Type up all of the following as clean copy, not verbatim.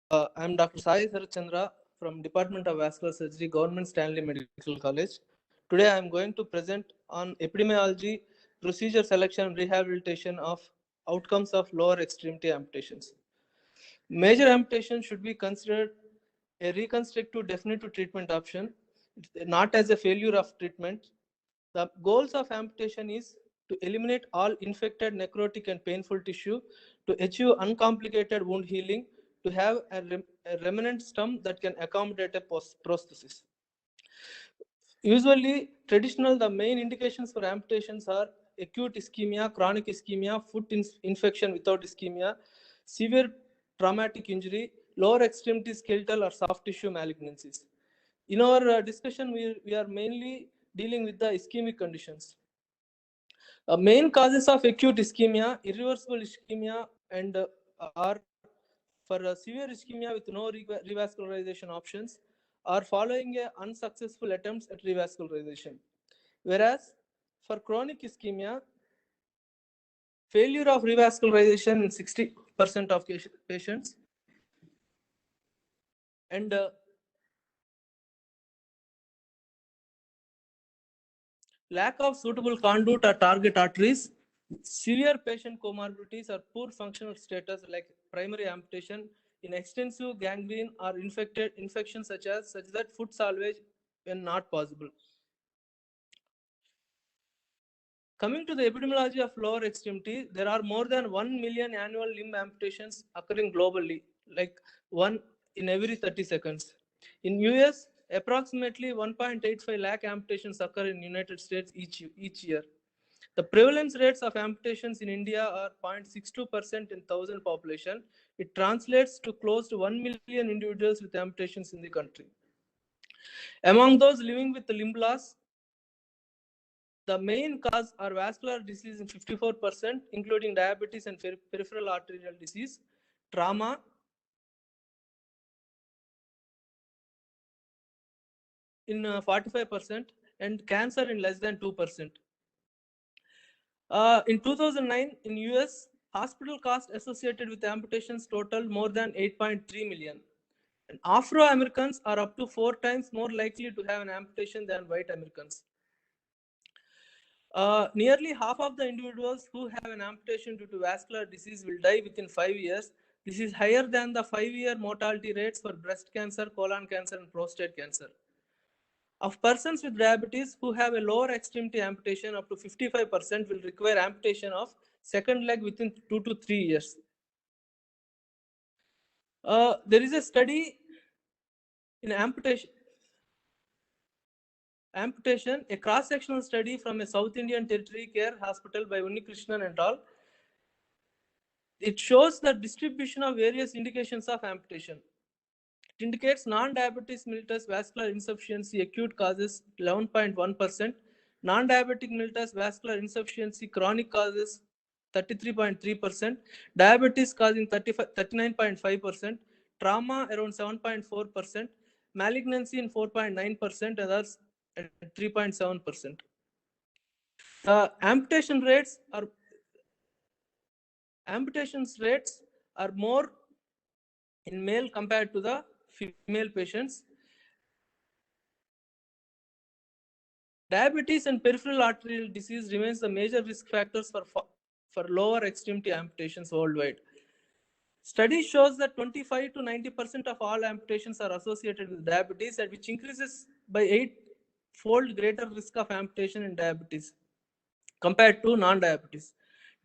I'm Dr. Sai Sarachandra from Department of Vascular Surgery, Government Stanley Medical College. Today I am going to present on epidemiology, procedure selection and rehabilitation of outcomes of lower extremity amputations. Major amputation should be considered a reconstructive definitive treatment option, not as a failure of treatment. The goals of amputation is to eliminate all infected, necrotic, and painful tissue, to achieve uncomplicated wound healing, to have a remnant stem that can accommodate a prosthesis. Usually, the main indications for amputations are acute ischemia, chronic ischemia, foot infection without ischemia, severe traumatic injury, lower extremity skeletal or soft tissue malignancies. In our discussion, we are mainly dealing with the ischemic conditions. Main causes of acute ischemia, irreversible ischemia, and are for severe ischemia with no revascularization options, are following unsuccessful attempts at revascularization. Whereas for chronic ischemia, failure of revascularization in 60% of patients, and lack of suitable conduit or target arteries, severe patient comorbidities or poor functional status like primary amputation in extensive gangrene or infections such that foot salvage when not possible. Coming to the epidemiology of lower extremity, there are more than 1 million annual limb amputations occurring globally, like one in every 30 seconds. In US, approximately 1.85 lakh amputations occur in United States each year. The prevalence rates of amputations in India are 0.62% in 1,000 population. It translates to close to 1 million individuals with amputations in the country. Among those living with limb loss, the main cause are vascular disease in 54%, including diabetes and peripheral arterial disease, trauma, in 45%, and cancer in less than 2%. In 2009, in US, hospital costs associated with amputations totaled more than 8.3 million. And Afro-Americans are up to 4 times more likely to have an amputation than white Americans. Nearly half of the individuals who have an amputation due to vascular disease will die within 5 years. This is higher than the 5-year mortality rates for breast cancer, colon cancer, and prostate cancer. Of persons with diabetes who have a lower extremity amputation, up to 55% will require amputation of second leg within 2 to 3 years. There is a study in amputation, a cross-sectional study from a South Indian Tertiary Care Hospital by Unnikrishnan and al. It shows the distribution of various indications of amputation. It indicates non-diabetes mellitus vascular insufficiency acute causes 11.1%, non-diabetic mellitus vascular insufficiency chronic causes 33.3%, diabetes causing 39.5%, trauma around 7.4%, malignancy in 4.9%, others at 3.7%. The amputation rates are more in male compared to the female patients. Diabetes and peripheral arterial disease remains the major risk factors for lower extremity amputations worldwide. Study shows that 25 to 90% of all amputations are associated with diabetes, which increases by 8-fold greater risk of amputation in diabetes compared to non-diabetes.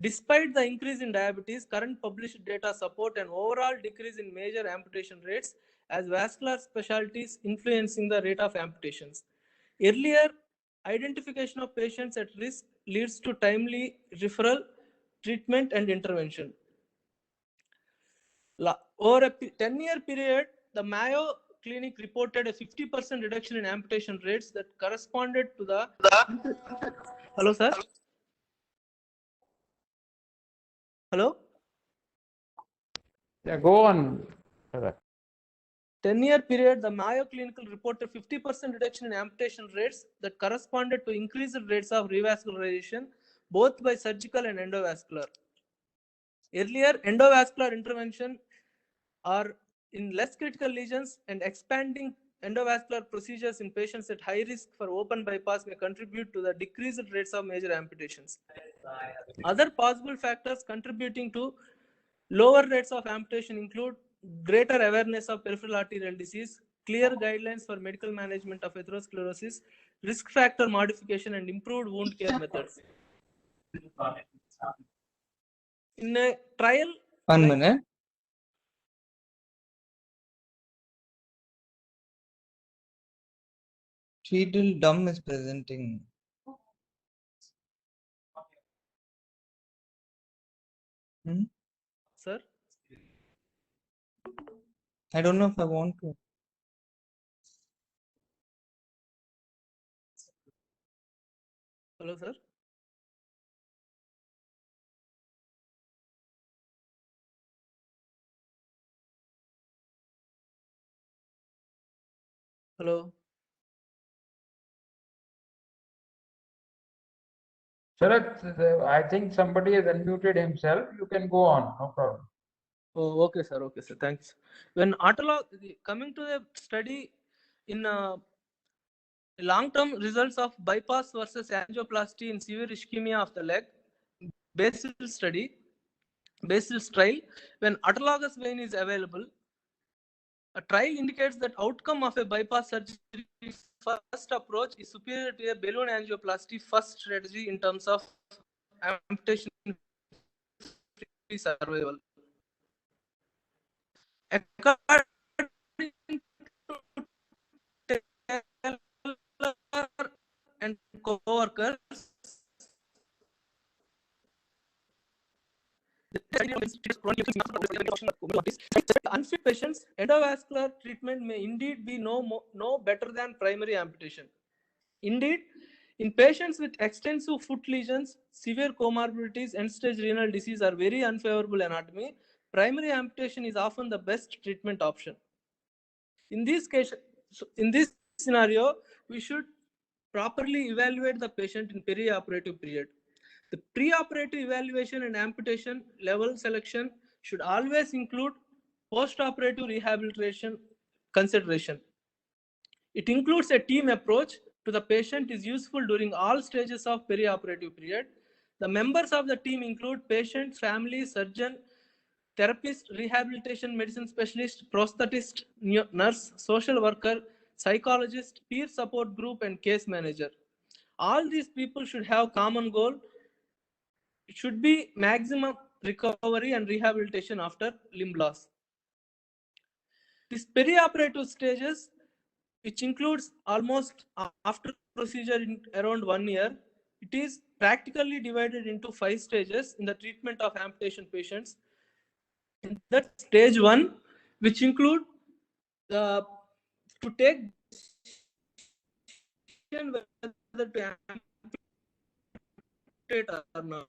Despite the increase in diabetes, current published data support an overall decrease in major amputation rates as vascular specialties influencing the rate of amputations. Earlier, identification of patients at risk leads to timely referral, treatment, and intervention. Over a 10-year period, the Mayo Clinic reported a 50% reduction in amputation rates that corresponded to the... Hello, sir? Hello? Yeah, go on. 10-year period, the Mayo Clinical reported 50% reduction in amputation rates that corresponded to increased rates of revascularization, both by surgical and endovascular. Earlier, endovascular intervention or in less critical lesions, and expanding endovascular procedures in patients at high risk for open bypass may contribute to the decreased rates of major amputations. Other possible factors contributing to lower rates of amputation include greater awareness of peripheral arterial disease, clear guidelines for medical management of atherosclerosis, risk factor modification, and improved wound care methods. In a trial, 1 minute. Tweedledum is presenting. Sir, I don't know if I want to. hello, sir. Hello. Sharat, I think somebody has unmuted himself. You can go on, no problem. Oh, okay, sir. Okay, sir. Thanks. When coming to the study in long-term results of bypass versus angioplasty in severe ischemia of the leg, BASIS trial, when autologous vein is available, a trial indicates that outcome of a bypass surgery first approach is superior to a balloon angioplasty first strategy in terms of amputation free survival. According to Taylor and co-workers, unfit patients, endovascular treatment may indeed be no better than primary amputation. Indeed, in patients with extensive foot lesions, severe comorbidities, end-stage renal disease are very unfavorable anatomy, primary amputation is often the best treatment option. In this scenario, we should properly evaluate the patient in perioperative period. The preoperative evaluation and amputation level selection should always include postoperative rehabilitation consideration. It includes a team approach to the patient is useful during all stages of perioperative period. The members of the team include patient, family, surgeon, therapist, rehabilitation medicine specialist, prosthetist, nurse, social worker, psychologist, peer support group, and case manager. All these people should have common goal. It should be maximum recovery and rehabilitation after limb loss. These perioperative stages, which includes almost after procedure in around 1 year, it is practically divided into 5 stages in the treatment of amputation patients. In that stage 1, which include to take decision whether to amputate or not.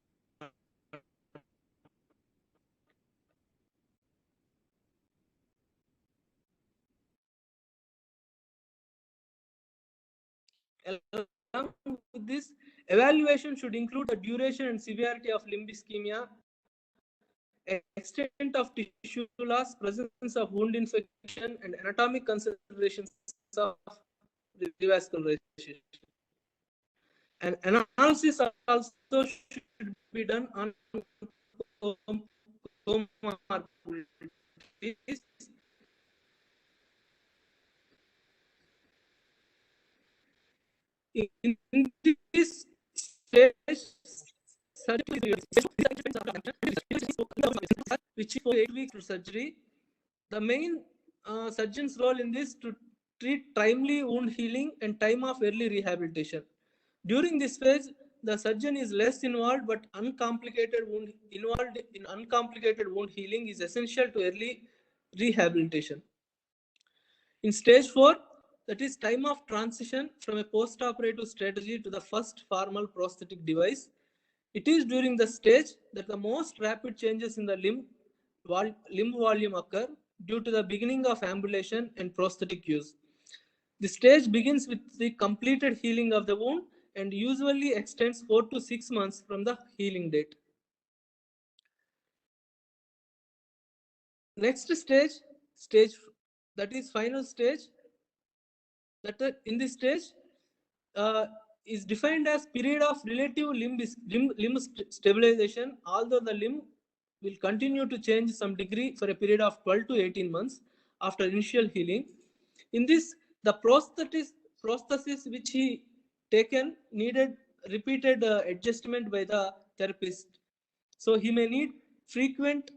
Along with this, evaluation should include the duration and severity of limb ischemia, extent of tissue loss, presence of wound infection, and anatomic considerations of revascularization. An analysis also should be done on comorbidities. In this stage, which is for 8 weeks to surgery. The main surgeon's role in this to treat timely wound healing and time of early rehabilitation. During this phase, the surgeon is less involved, but uncomplicated wound healing is essential to early rehabilitation. In stage 4, that is time of transition from a post-operative strategy to the first formal prosthetic device. It is during the stage that the most rapid changes in the limb volume occur due to the beginning of ambulation and prosthetic use. The stage begins with the completed healing of the wound and usually extends 4 to 6 months from the healing date. Next stage, stage, that is final stage, that in this stage is defined as period of relative limb stabilization, although the limb will continue to change some degree for a period of 12 to 18 months after initial healing. In this, the prosthesis which he taken needed repeated adjustment by the therapist. So he may need frequent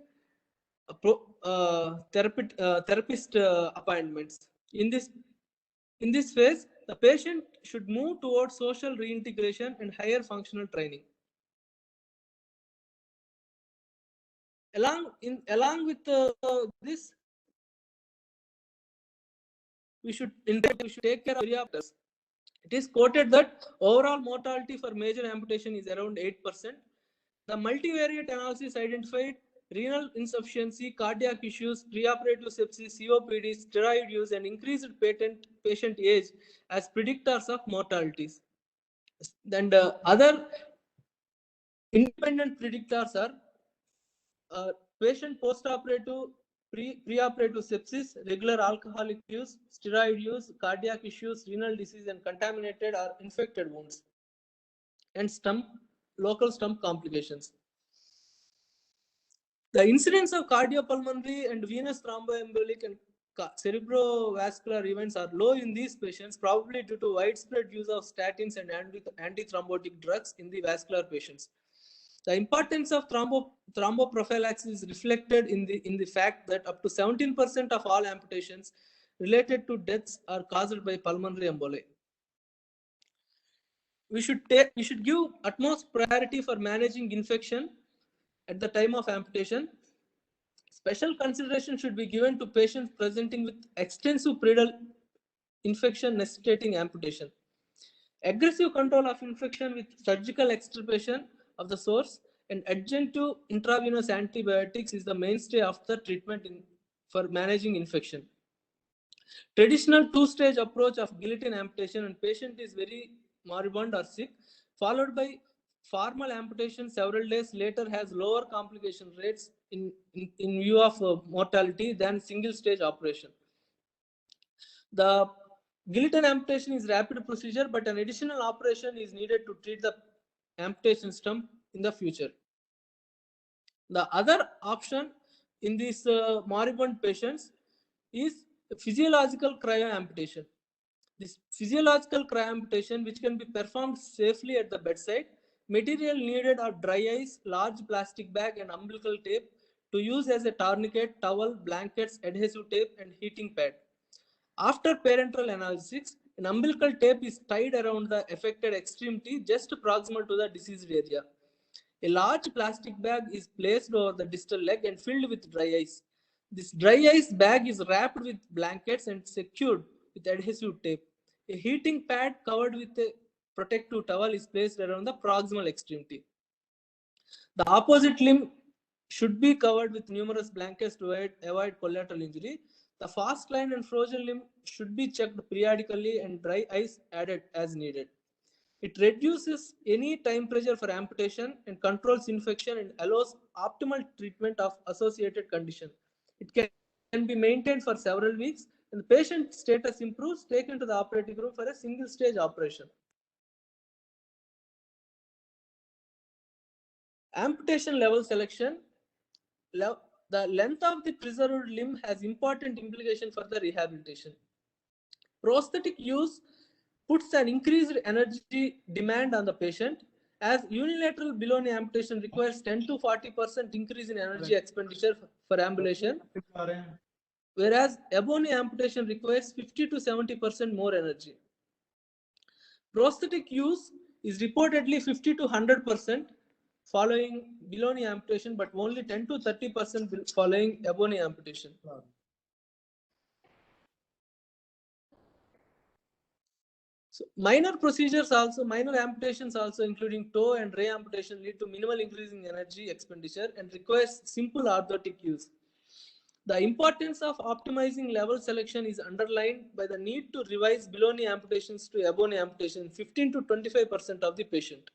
therapist appointments. In this phase, the patient should move towards social reintegration and higher functional training. Along with this, we should take care of perioperative. It is quoted that overall mortality for major amputation is around 8%. The multivariate analysis identified renal insufficiency, cardiac issues, preoperative sepsis, COPD, steroid use, and increased patient age as predictors of mortalities. And other independent predictors are patient post-operative, preoperative sepsis, regular alcoholic use, steroid use, cardiac issues, renal disease, and contaminated or infected wounds, and local stump complications. The incidence of cardiopulmonary and venous thromboembolic and cerebrovascular events are low in these patients, probably due to widespread use of statins and antithrombotic drugs in the vascular patients. The importance of thromboprophylaxis is reflected in the fact that up to 17% of all amputations related to deaths are caused by pulmonary emboli. We should give utmost priority for managing infection at the time of amputation. Special consideration should be given to patients presenting with extensive pedal infection necessitating amputation. Aggressive control of infection with surgical extirpation of the source and adjunctive intravenous antibiotics is the mainstay of the treatment for managing infection. Traditional two-stage approach of guillotine amputation when patient is very moribund or sick, followed by formal amputation several days later, has lower complication rates in view of mortality than single-stage operation. The guillotine amputation is rapid procedure, but an additional operation is needed to treat the amputation stump in the future. The other option in these moribund patients is physiological cryoamputation. This physiological cryoamputation, which can be performed safely at the bedside, material needed are dry ice, large plastic bag, and umbilical tape to use as a tourniquet, towel, blankets, adhesive tape, and heating pad. After parenteral analysis, an umbilical tape is tied around the affected extremity just proximal to the diseased area. A large plastic bag is placed over the distal leg and filled with dry ice. This dry ice bag is wrapped with blankets and secured with adhesive tape. A heating pad covered with a protective towel is placed around the proximal extremity. The opposite limb should be covered with numerous blankets to avoid collateral injury. The fast line and frozen limb should be checked periodically and dry ice added as needed. It reduces any time pressure for amputation and controls infection and allows optimal treatment of associated condition. It can be maintained for several weeks and the patient status improves, taken to the operating room for a single stage operation. Amputation level selection. The length of the preserved limb has important implication for the rehabilitation. Prosthetic use puts an increased energy demand on the patient, as unilateral below-knee amputation requires 10 to 40% increase in energy expenditure for ambulation, whereas above-knee amputation requires 50 to 70% more energy. Prosthetic use is reportedly 50 to 100% following below-knee amputation, but only 10 to 30% following above-knee amputation. So minor amputations also, including toe and ray amputation, lead to minimal increase in energy expenditure and requires simple orthotic use. The importance of optimizing level selection is underlined by the need to revise below-knee amputations to above-knee amputation 15 to 25% of the patient.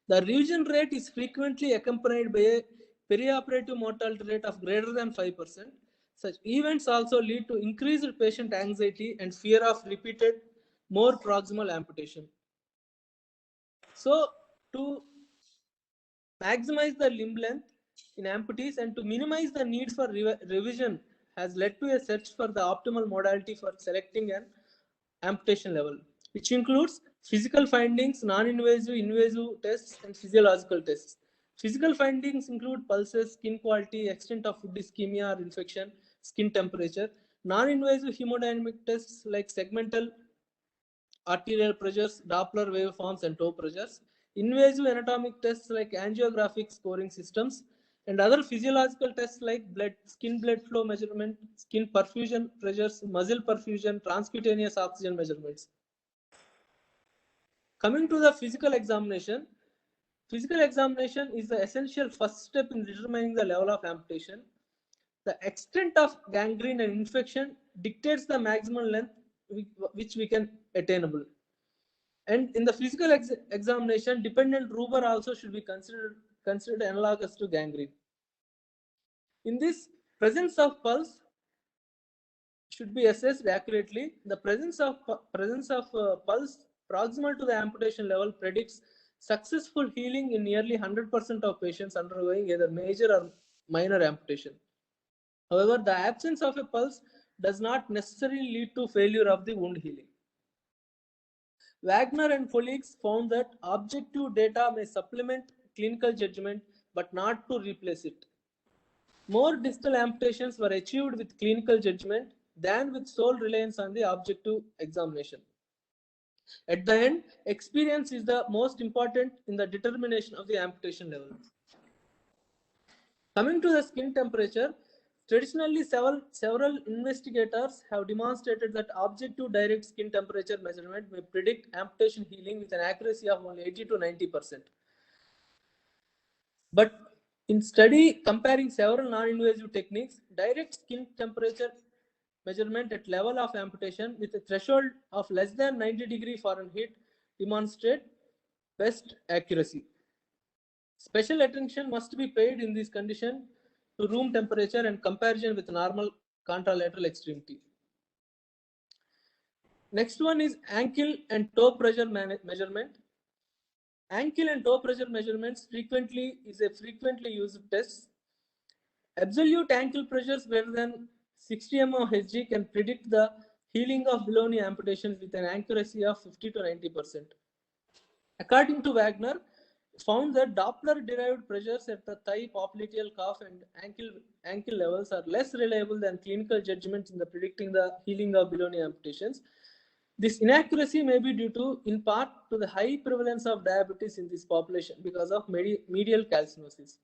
The revision rate is frequently accompanied by a perioperative mortality rate of greater than 5%. Such events also lead to increased patient anxiety and fear of repeated, more proximal amputation. So, to maximize the limb length in amputees and to minimize the need for revision has led to a search for the optimal modality for selecting an amputation level, which includes physical findings, non-invasive, invasive tests, and physiological tests. Physical findings include pulses, skin quality, extent of foot ischemia or infection, skin temperature. Non-invasive hemodynamic tests like segmental arterial pressures, Doppler waveforms, and toe pressures. Invasive anatomic tests like angiographic scoring systems, and other physiological tests like skin blood flow measurement, skin perfusion pressures, muscle perfusion, transcutaneous oxygen measurements. Coming to the physical examination is the essential first step in determining the level of amputation. The extent of gangrene and infection dictates the maximum length which we can attainable. And in the physical examination, dependent rubor also should be considered analogous to gangrene. In this, presence of pulse should be assessed accurately. The presence of pulse proximal to the amputation level predicts successful healing in nearly 100% of patients undergoing either major or minor amputation. However, the absence of a pulse does not necessarily lead to failure of the wound healing. Wagner and colleagues found that objective data may supplement clinical judgment but not to replace it. More distal amputations were achieved with clinical judgment than with sole reliance on the objective examination. At the end, experience is the most important in the determination of the amputation level. Coming to the skin temperature, traditionally several investigators have demonstrated that objective direct skin temperature measurement may predict amputation healing with an accuracy of only 80 to 90%. But in study comparing several non-invasive techniques, direct skin temperature measurement at level of amputation with a threshold of less than 90 degrees Fahrenheit demonstrate best accuracy. Special attention must be paid in this condition to room temperature and comparison with normal contralateral extremity. Next one is ankle and toe pressure measurement. Ankle and toe pressure measurements is a frequently used test. Absolute ankle pressures greater than 60 mm of Hg can predict the healing of below knee amputations with an accuracy of 50 to 90%. According to Wagner, found that Doppler-derived pressures at the thigh, popliteal, calf, and ankle levels are less reliable than clinical judgments in the predicting the healing of below knee amputations. This inaccuracy may be due to, in part, to the high prevalence of diabetes in this population because of medial calcinosis.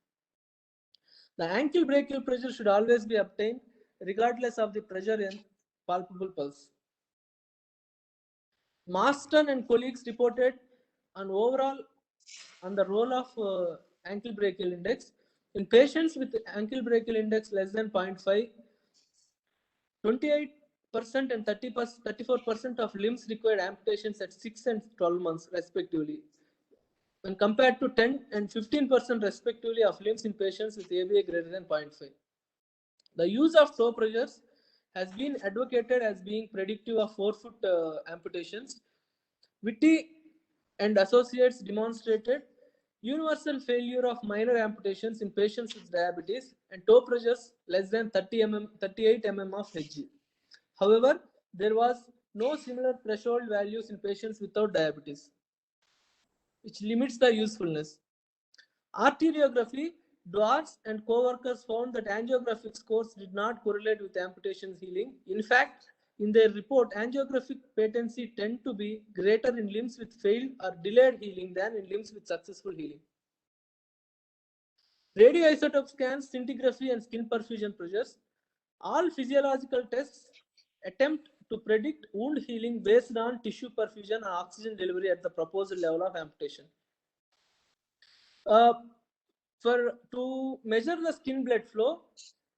The ankle brachial pressure should always be obtained regardless of the pressure and palpable pulse. Marston and colleagues reported on the role of ankle brachial index. In patients with ankle brachial index less than 0.5, 28% and 34% of limbs required amputations at 6 and 12 months respectively, when compared to 10 and 15% respectively of limbs in patients with ABA greater than 0.5. The use of toe pressures has been advocated as being predictive of forefoot amputations. Whitty and associates demonstrated universal failure of minor amputations in patients with diabetes and toe pressures less than 38 mm of Hg. However, there was no similar threshold values in patients without diabetes, which limits the usefulness. Arteriography, Dwarz and co-workers found that angiographic scores did not correlate with amputation healing. In fact, in their report, angiographic patency tend to be greater in limbs with failed or delayed healing than in limbs with successful healing. Radioisotope scans, scintigraphy, and skin perfusion pressures. All physiological tests attempt to predict wound healing based on tissue perfusion and oxygen delivery at the proposed level of amputation. To measure the skin blood flow,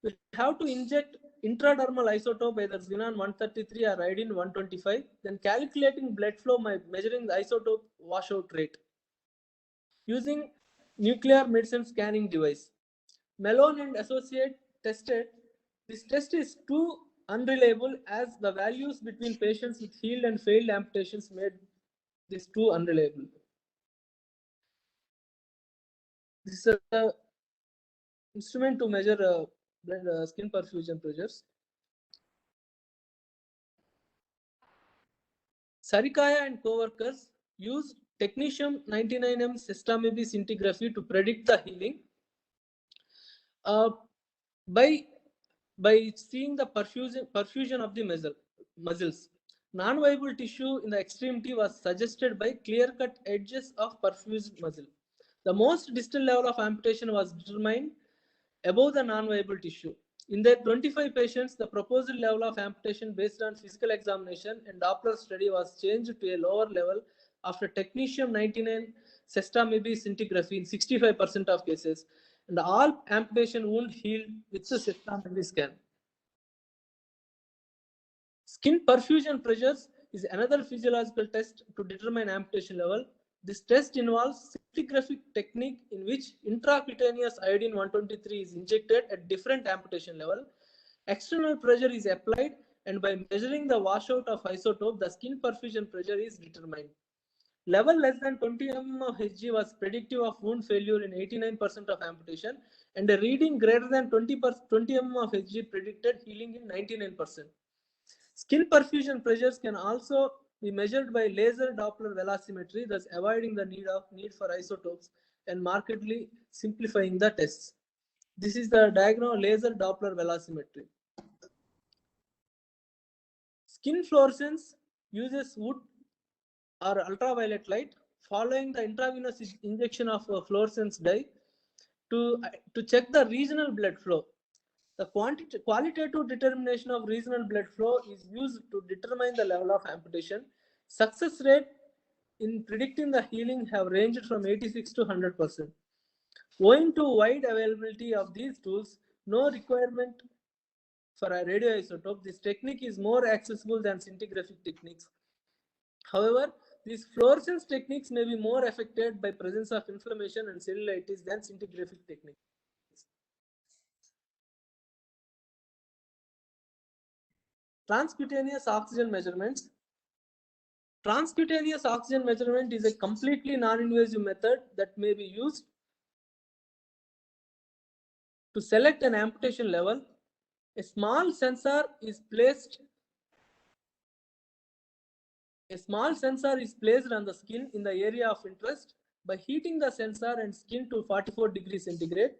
we have to inject intradermal isotope either xenon 133 or iodine 125, then calculating blood flow by measuring the isotope washout rate using nuclear medicine scanning device. Malone and associate tested This test is too unreliable as the values between patients with healed and failed amputations made this too unreliable. This is a instrument to measure skin perfusion pressures. Sarikaya and co-workers used technetium 99M sestamebe scintigraphy to predict the healing by seeing the perfusion of the muscles. Non-viable tissue in the extremity was suggested by clear-cut edges of perfused muscle. The most distal level of amputation was determined above the non-viable tissue. In their 25 patients, the proposed level of amputation based on physical examination and Doppler study was changed to a lower level after technetium 99 sestamebe scintigraphy in 65% of cases, and all amputation wound healed with the sestamebe scan. Skin perfusion pressures is another physiological test to determine amputation level. This test involves scintigraphic technique in which intracutaneous iodine 123 is injected at different amputation level. External pressure is applied, and by measuring the washout of isotope, the skin perfusion pressure is determined. Level less than 20 mm of Hg was predictive of wound failure in 89% of amputation, and a reading greater than 20 mm of Hg predicted healing in 99%. Skin perfusion pressures can also be measured by laser Doppler velocimetry, thus avoiding the need for isotopes and markedly simplifying the tests. This is the diagram of laser Doppler velocimetry. Skin fluorescence uses wood or ultraviolet light following the intravenous injection of fluorescence dye to check the regional blood flow. The qualitative determination of regional blood flow is used to determine the level of amputation. Success rate in predicting the healing have ranged from 86 to 100%. Owing to wide availability of these tools, no requirement for a radioisotope, this technique is more accessible than scintigraphic techniques. However, these fluorescence techniques may be more affected by presence of inflammation and cellulitis than scintigraphic techniques. Transcutaneous oxygen measurements. Transcutaneous oxygen measurement is a completely non-invasive method that may be used to select an amputation level. A small sensor is placed on the skin in the area of interest. By heating the sensor and skin to 44 degrees centigrade,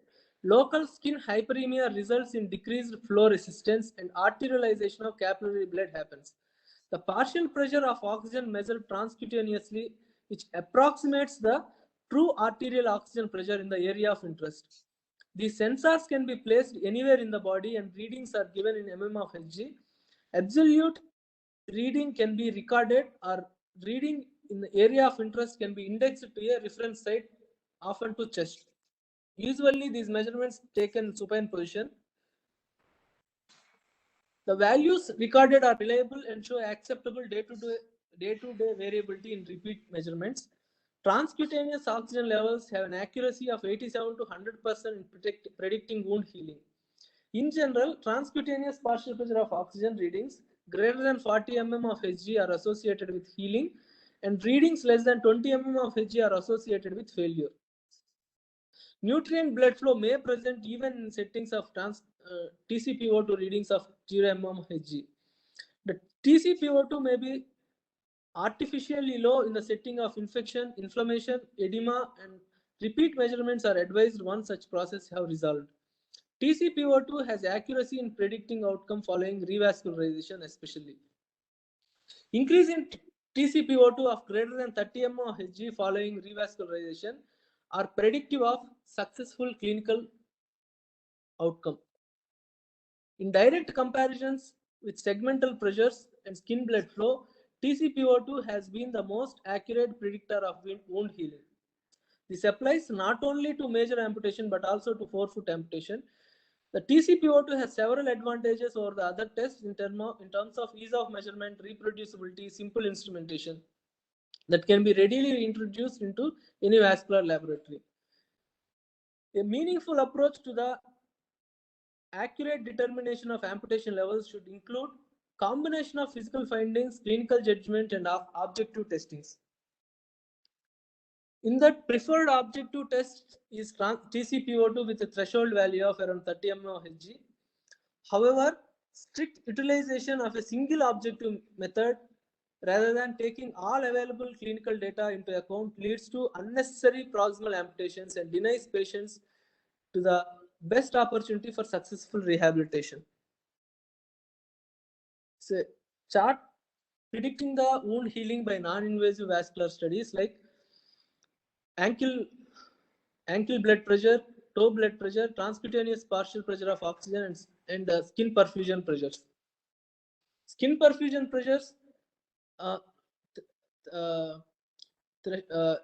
local skin hyperemia results in decreased flow resistance and arterialization of capillary blood happens. The partial pressure of oxygen measured transcutaneously, which approximates the true arterial oxygen pressure in the area of interest. These sensors can be placed anywhere in the body and readings are given in mm of Hg. Absolute reading can be recorded, or reading in the area of interest can be indexed to a reference site, often to chest. Usually these measurements taken in supine position. The values recorded are reliable and show acceptable day-to-day variability in repeat measurements. Transcutaneous oxygen levels have an accuracy of 87 to 100% in predicting wound healing. In general, transcutaneous partial pressure of oxygen readings greater than 40 mm of Hg are associated with healing, and readings less than 20 mm of Hg are associated with failure. Nutrient blood flow may present even in settings of TCPO2 readings of 0 mm of Hg. The TCPO2 may be artificially low in the setting of infection, inflammation, edema, and repeat measurements are advised once such process have resolved. TCPO2 has accuracy in predicting outcome following revascularization especially. Increase in TCPO2 of greater than 30 mm of Hg following revascularization are predictive of successful clinical outcome. In direct comparisons with segmental pressures and skin blood flow, TCPO2 has been the most accurate predictor of wound healing. This applies not only to major amputation but also to forefoot amputation. The TCPO2 has several advantages over the other tests in terms of ease of measurement, reproducibility, simple instrumentation that can be readily introduced into any vascular laboratory. A meaningful approach to the Accurate determination of amputation levels should include combination of physical findings, clinical judgment, and objective testings. In that, preferred objective test is TCPO2 with a threshold value of around 30 mmHg. However, strict utilization of a single objective method rather than taking all available clinical data into account leads to unnecessary proximal amputations and denies patients to the best opportunity for successful rehabilitation. So, chart predicting the wound healing by non-invasive vascular studies like ankle blood pressure, toe blood pressure, transcutaneous partial pressure of oxygen, and skin perfusion pressures. Skin perfusion pressures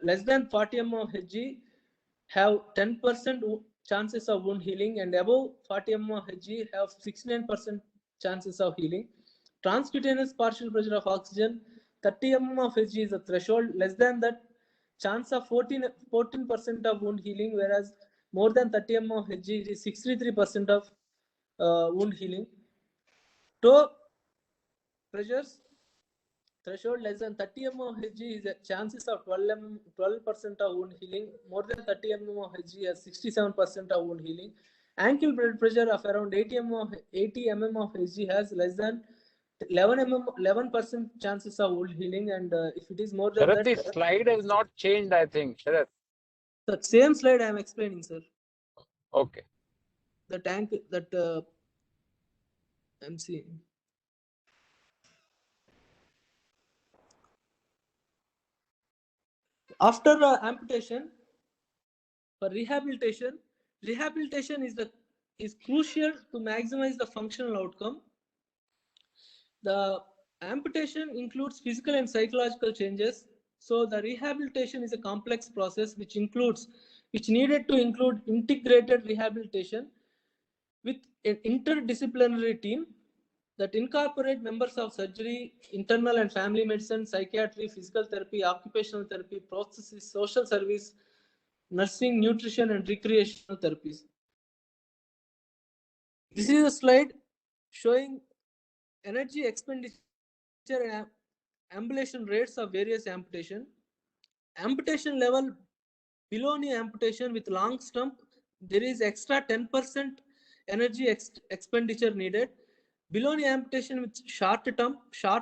less than 40 mmHg have 10% chances of wound healing, and above 40 mmHg have 69% chances of healing. Transcutaneous partial pressure of oxygen 30 mmHg is a threshold. Less than that, chance of 14% of wound healing, whereas more than 30 mmHg is 63% of wound healing. Toe pressures threshold less than 30 mmHg is a chances of 12% of wound healing. More than 30 mmHg has 67% of wound healing. Ankle blood pressure of around 80 mmHg has less than 11% chances of wound healing, and if it is more than Sharath, that, the slide has not changed, I think. Sharath. the same slide I am explaining, sir. Okay. The tank that I'm seeing. After amputation, for rehabilitation is crucial to maximize the functional outcome. The amputation includes physical and psychological changes. So the rehabilitation is a complex process which needed to include integrated rehabilitation with an interdisciplinary team that incorporate members of surgery, internal and family medicine, psychiatry, physical therapy, occupational therapy, prosthesis, social service, nursing, nutrition, and recreational therapies. This is a slide showing energy expenditure and ambulation rates of various amputation. Amputation level below knee amputation with long stump, there is extra 10% energy expenditure needed. Below knee amputation with short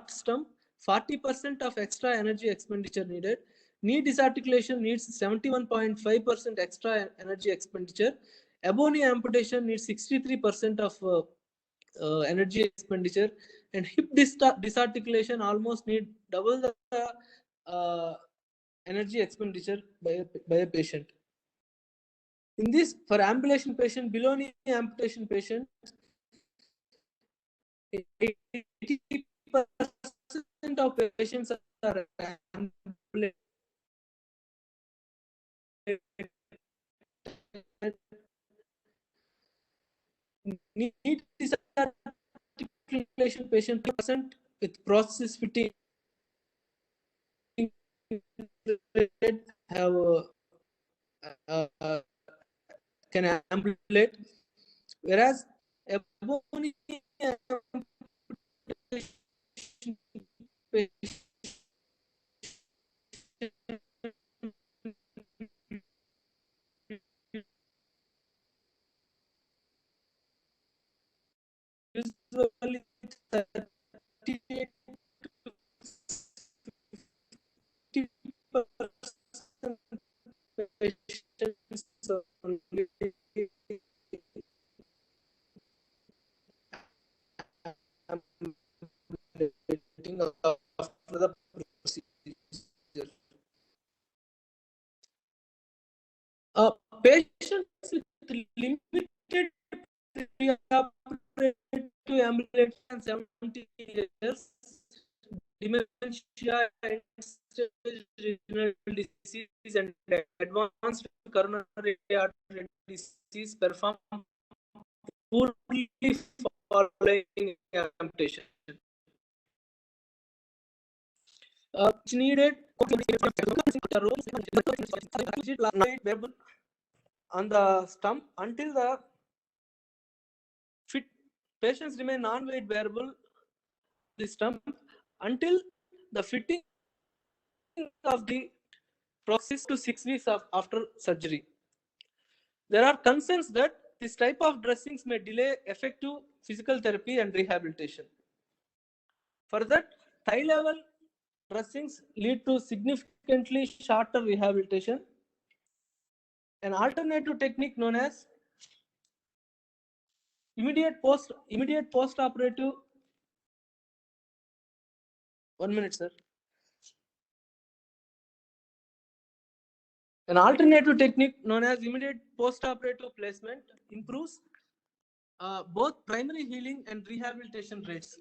stump, 40% of extra energy expenditure needed. Knee disarticulation needs 71.5% extra energy expenditure. Above knee amputation needs 63% of energy expenditure, and hip disarticulation almost need double the energy expenditure by a patient. In this, for ambulation patient, below knee amputation patient, 80% of patients are ambulated. Knee disarticulation patient 3% with prosthesis fitting have can ambulate, whereas above knee usually 38 to 50% patients only ambulating after the procedure. Patients with limited preoperative ambulation and 70 years, dementia, end-stage renal disease, and advanced coronary artery disease perform poorly following amputation. Which needed on the stump until the patients remain non-weight bearable this stump until the fitting of the prosthesis to 6 weeks after surgery. There are concerns that this type of dressings may delay effective physical therapy and rehabilitation. For that, thigh level dressings lead to significantly shorter rehabilitation. An alternative technique known as immediate post-operative. 1 minute, sir. An alternative technique known as immediate post-operative placement improves both primary healing and rehabilitation rates.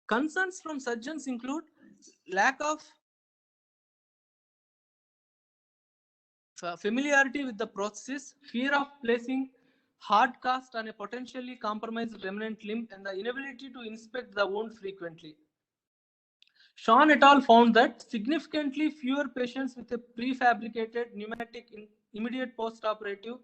Concerns from surgeons include lack of familiarity with the prosthesis, fear of placing hard cast on a potentially compromised remnant limb, and the inability to inspect the wound frequently. Sean et al. Found that significantly fewer patients with a prefabricated pneumatic immediate post-operative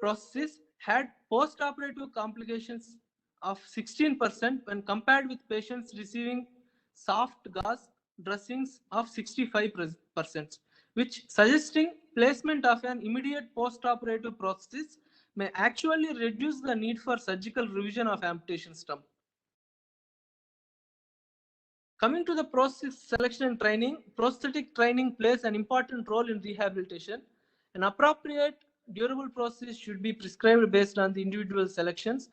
prosthesis had post-operative complications of 16% when compared with patients receiving soft gauze dressings of 65%, which suggesting placement of an immediate post-operative prosthesis may actually reduce the need for surgical revision of amputation stump. Coming to the prosthesis selection and training, prosthetic training plays an important role in rehabilitation. An appropriate durable prosthesis should be prescribed based on the individual selections.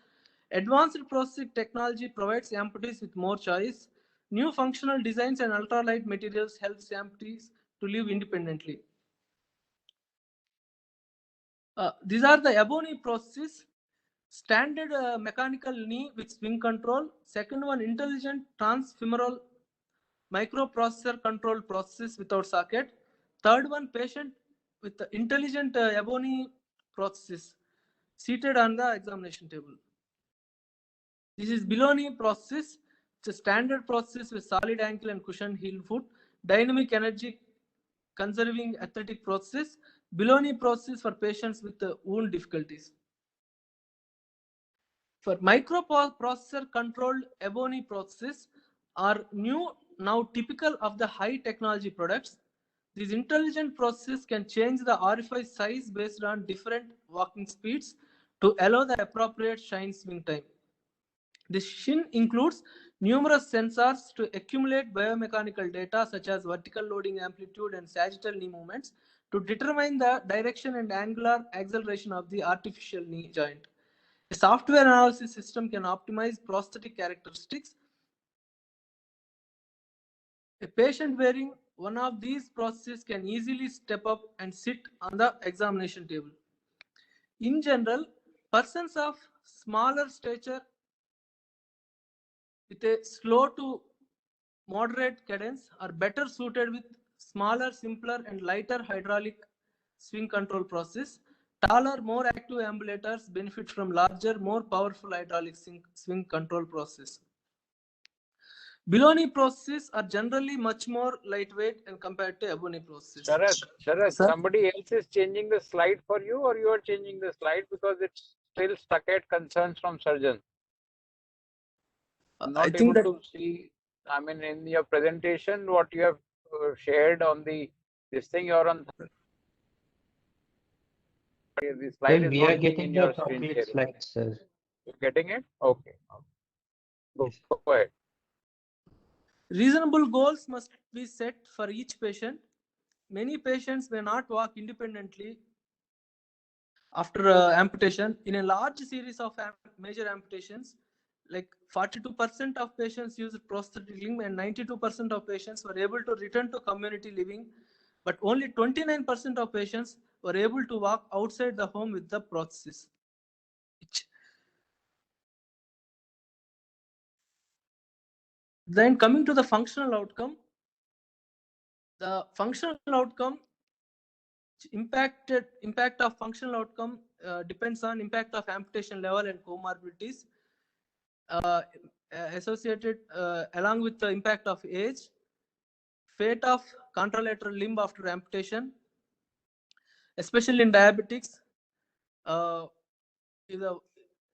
Advanced prosthetic technology provides amputees with more choice. New functional designs and ultralight materials help amputees to live independently. These are the Ebony prosthesis. Standard mechanical knee with swing control. Second one, intelligent transfemoral microprocessor controlled prosthesis without socket. Third one, patient with the intelligent Ebony prosthesis seated on the examination table. This is Biloni prosthesis. It's a standard prosthesis with solid ankle and cushioned heel foot. Dynamic energy conserving athletic prosthesis. Biloni prosthesis for patients with wound difficulties. For microprocessor controlled Ebony prosthesis are new, now typical of the high technology products. These intelligent prostheses can change the orifice size based on different walking speeds to allow the appropriate shine swing time. This shin includes numerous sensors to accumulate biomechanical data such as vertical loading amplitude and sagittal knee movements to determine the direction and angular acceleration of the artificial knee joint. A software analysis system can optimize prosthetic characteristics. A patient wearing one of these prostheses can easily step up and sit on the examination table. In general, persons of smaller stature with a slow to moderate cadence are better suited with smaller, simpler, and lighter hydraulic swing control prostheses. Taller, more active ambulators benefit from larger, more powerful hydraulic swing control prostheses. Biloni prostheses are generally much more lightweight and compared to Ebony prostheses. Sharat, Sir? somebody else is changing the slide for you, or you are changing the slide because it's still stuck at concerns from surgeons? I'm I not think able to see. I mean, in your presentation, what you have shared on this thing, you're on. The slide Well, is we not are showing getting in the your screen complete sharing. slide, sir. You're getting it? Okay. Go ahead. Reasonable goals must be set for each patient. Many patients may not walk independently after amputation. In a large series of major amputations, like 42% of patients used prosthetic limb and 92% of patients were able to return to community living, but only 29% of patients were able to walk outside the home with the prosthesis. Then coming to the functional outcome, the functional outcome impact of functional outcome depends on impact of amputation level and comorbidities associated along with the impact of age. fate of contralateral limb after amputation, especially in diabetics.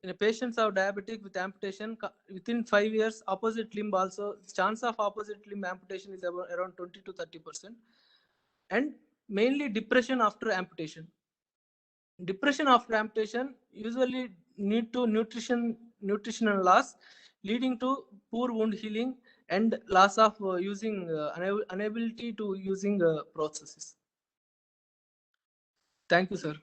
In a patients of diabetic with amputation, within 5 years, opposite limb also, chance of opposite limb amputation is around 20 to 30%. And mainly depression after amputation. Depression after amputation usually need to nutritional loss, leading to poor wound healing and loss of using inability to using processes. Thank you, sir.